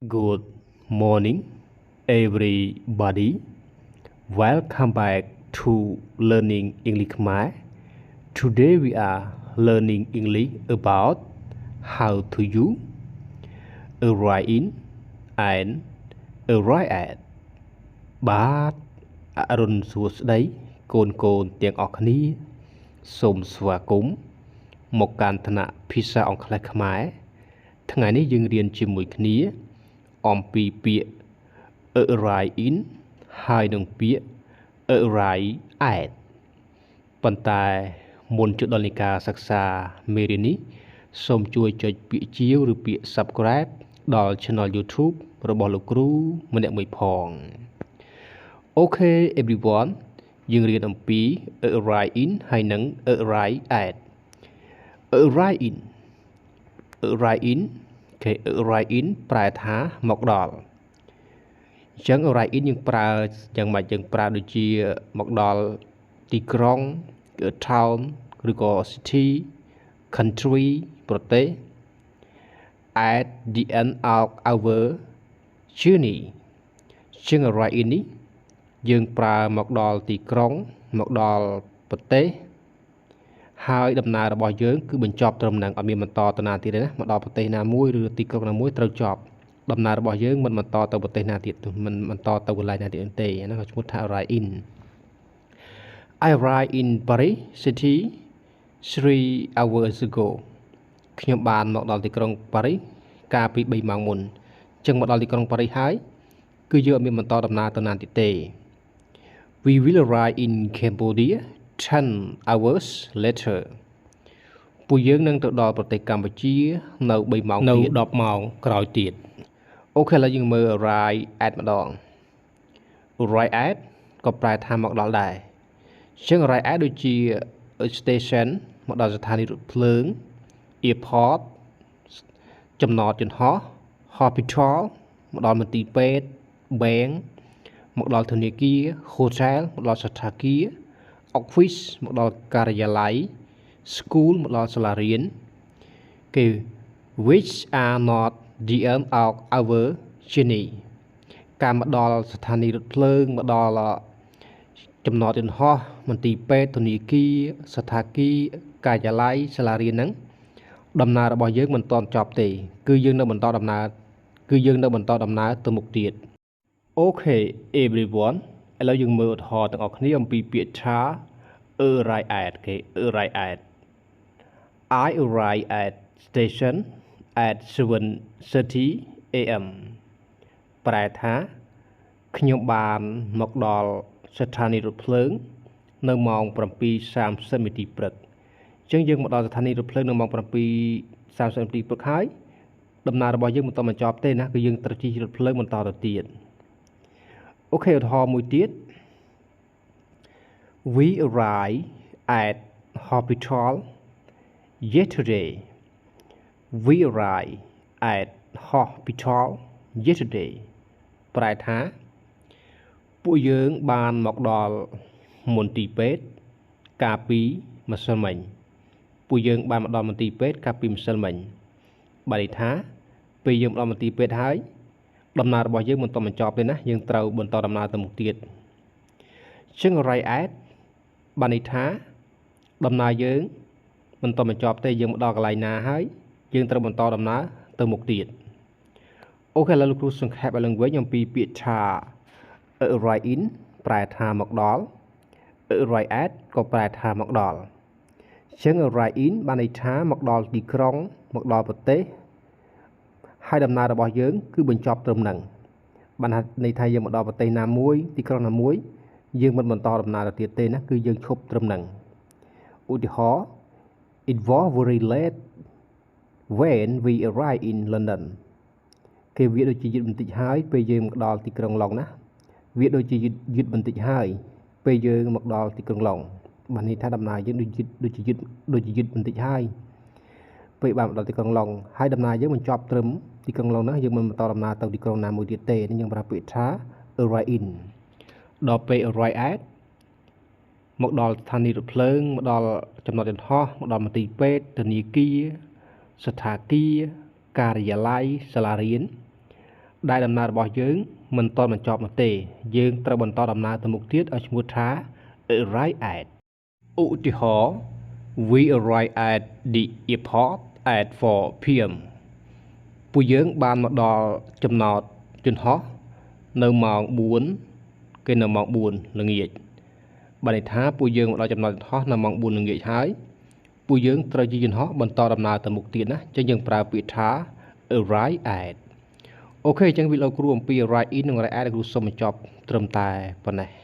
Good morning, everybody. Welcome back to Learning English Khmer. Today we are learning English about how to use arrive in and arrive at. បាទអរុនសួស្តីកូនទាំងអស់គ្នាសូមស្វាគមន៍មកកាន់ថ្នាក់ភាសាអង់គ្លេសខ្មែរថ្ងៃនេះយើងរៀនជាមួយគ្នាអំពីពាក្យ arrive in ហើយនឹងពាក្យ arrive at ប៉ុន្តែមុនចូលដល់នៃការសិក្សាមេរៀននេះសូមជួយចុចពាក្យជាវឬពាក្យ subscribe ដល់ Channel YouTube របស់លោកគ្រូម្នាក់មួយផងOkay everyone យើងរៀនអំពី arrive in ហើយនឹង arrive at arrive in arrive in គេ arrive in ប្រែថាមកដល់អញ្ចឹង arrive in យើងប្រើយ៉ាងម៉េចយើងប្រើដូចជាមកដល់ទីក្រុង town ឬក៏ city country ប្រទេស at the end of our journey ជាង arrive in នេះយើងប្រើមកដល់ទីក្រុងមកដល់ប្រទេសហើយដំណើររបស់យើងគឺបញ្ចប់ត្រឹមហ្នឹងអត់មានបន្តទៅណាទៀតទេណាមកដល់ប្រទេសណាមួយឬទីក្រុងណាមួយត្រូវចប់ដំណើររបស់យើងមិនបន្តទៅប្រទេសណាទៀតមិនបន្តទៅកន្លែងណាទៀតទេហ្នឹងក៏ឈ្មោះថា arrive in I arrived in Paris city 3 hours ago ខ្ញុំបានមកដល់ទីក្រុងប៉ារីសកាលពី3ម៉ោងមុនអញ្ចឹងមកដល់ទីក្រុងប៉ារីសហើយគឺយើងអត់មានបន្តដំណើរទៅណាទៀតទេ We will arrive in Cambodia 10 hours later ពួកយើងនឹងទៅដល់ប្រទេសកម្ពុជានៅ3ម៉ោងទៀតនៅ10ម៉ោងក្រោយទៀតអូខេឥឡូវយើងមើល arrive at ម្ដង arrive at ក៏ប្រែថាមកដល់ដែរអញ្ចឹង arrive at ដូចជា station មកដល់ស្ថានីយ៍រថភ្លើង airport ចំណតយន្តហោះ hospital មកដល់មន្ទីរពេទ្យ bank មកដល់ធនាគារ hotel មកដល់សណ្ឋាគារ office មកដល់ការិយាល័យ school មកដល់សាលារៀនគេ which are not the end of our journey ការមកដល់ស្ថានីយ៍រថភ្លើងមកដល់ចំណតយន្តហោះមន្ទីរពេទ្យធនាគារសណ្ឋាគារការិយាល័យសាលារៀនហ្នឹងដំណើររបស់យើងមិនទាន់ចប់ទេគឺយើងនៅបន្តដំណើរទៅមុខទៀតOkay everyone ឥឡូវយើងមើលឧទាហរណ៍ទាំងអស់គ្នាអំពីពាក្យថា arrive at គេ arrive at I arrive at station at 7:30 am ប្រែថាខ្ញុំបានមកដល់ស្ថានីយ៍រថភ្លើងនៅម៉ោង 7:30 នាទីព្រឹកអញ្ចឹងយើងមកដល់ស្ថានីយ៍រថភ្លើងនៅម៉ោង 7:30 នាទីព្រឹកហើយដំណើររបស់យើងមិនទាន់បញ្ចប់ទេណាគឺយើងត្រូវជិះរថភ្លើងបន្តទៅទៀតអូខេឧទាហរណ៍មួយទៀត We arrived at hospital yesterday We arrived at hospital yesterday ប្រែថាពួកយើងបានមកដល់មន្ទីរពេទ្យកាលពីម្សិលមិញពួកយើងបានមកដល់មន្ទីរពេទ្យកាលពីម្សិលមិញបានន័យថាពេលយើងមកដល់មន្ទីរពេទ្យហើយដំណើររបស់យើងមិនទាន់បញ្ចប់ទេណាយើងត្រូវបន្តដំណើរទៅមុខទៀតជាង arrive at បានន័យថាដំណើរយើងមិនទាន់បញ្ចប់ទេយើងមកដល់កន្លែងណាហើយយើងត្រូវបន្តដំណើរទៅមុខទៀតអូខេឥឡូវលោកគ្រូសង្ខេបឲ្យឡើងវិញអំពីពាក្យថា arrive in ប្រែថាមកដល់ arrive at ក៏ប្រែថាមកដល់ជាង arrive in បានន័យថាមកដល់ទីក្រុងមកដល់ប្រទេសហើយដំណើររបស់យើងគឺបញ្ចប់ត្រឹមហ្នឹងបានន័យថាយើងមកដល់ប្រទេសណាមួយទីក្រុងណាមួយយើងមិនបន្តដំណើរទៅទៀតទេណាគឺយើងឈប់ត្រឹមហ្នឹងឧទាហរណ៍ It was very late when we arrived in London គេវាដូចជាយឺតបន្តិចហើយពេលយើងមកដល់ទីក្រុងឡុងណាវាដូចជាយឺតបន្តិចហើយពេលយើងមកដល់ទីក្រុងឡុងបានន័យថាដំណើរយើងដូចជាយឺតបន្តិចហើយពេលបានមកដល់ទីក្រុងឡុងហើយដំណើរយើងបញ្ចប់ត្រឹមទីក្រុងឡុងណាយើងមិនបន្តដំណើរទៅទីក្រុងណាមួយទៀតទេនេះយើងប្រើពាក្យថា arrive in ដល់ពេល arrive at មកដល់ស្ថានីយ៍រថភ្លើងមកដល់ចំណតយន្តហោះមកដល់មន្ទីរពេទ្យធនាគារសណ្ឋាគារការិយាល័យសាលារៀន ដែលដំណើររបស់យើងមិនទាន់បញ្ចប់នោះទេយើងត្រូវបន្តដំណើរទៅមុខទៀតឲ្យឈ្មោះថា arrive at ឧទាហរណ៍ we arrive at the airport at 4 p.m. ពួកយើងបានមកដល់ចំណតយន្តហោះនៅម៉ោង4គេនៅម៉ោង4ល្ងាចបានន័យថាពួកយើងមកដល់ចំណតយន្តហោះនៅម៉ោង4ល្ងាចហើយពួកយើងត្រូវជិះយន្តហោះបន្តដំណើរទៅមុខទៀតណាអញ្ចឹងយើងប្រើពាក្យថា arrive at អូខេអញ្ចឹងវីដេអូគ្រូអំពី arrive in និង arrive at គ្រូសូមបញ្ចប់ត្រឹមតែប៉ុណ្ណេះ